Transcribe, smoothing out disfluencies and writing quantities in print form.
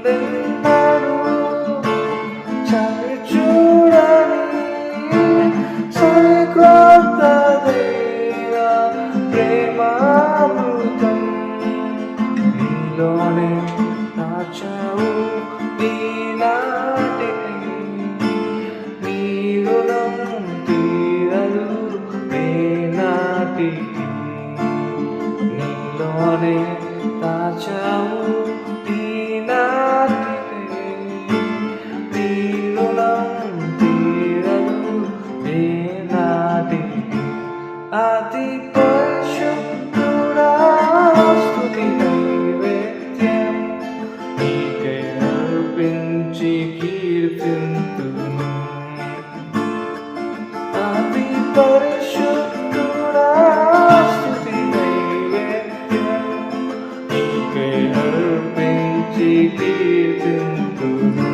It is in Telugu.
ముందెన్నడూ చవి చూడని సరికొత్తదైన ప్రేమామృతం నీలోనే దాచావు ఈనాటికి నీ రుణం తీరదు ఏనాటికి నీలోనే దాచావు ఈనాటికి నీ రుణం తీరదు ఏనాటికి అతి పరిశుద్ధుడా స్తుతి నైవేద్యం నీకే అర్పించి కీర్తింతును అతి పరిశుద్ధుడా స్తుతి నైవేద్యం నీకే అర్పించి కీర్తింతును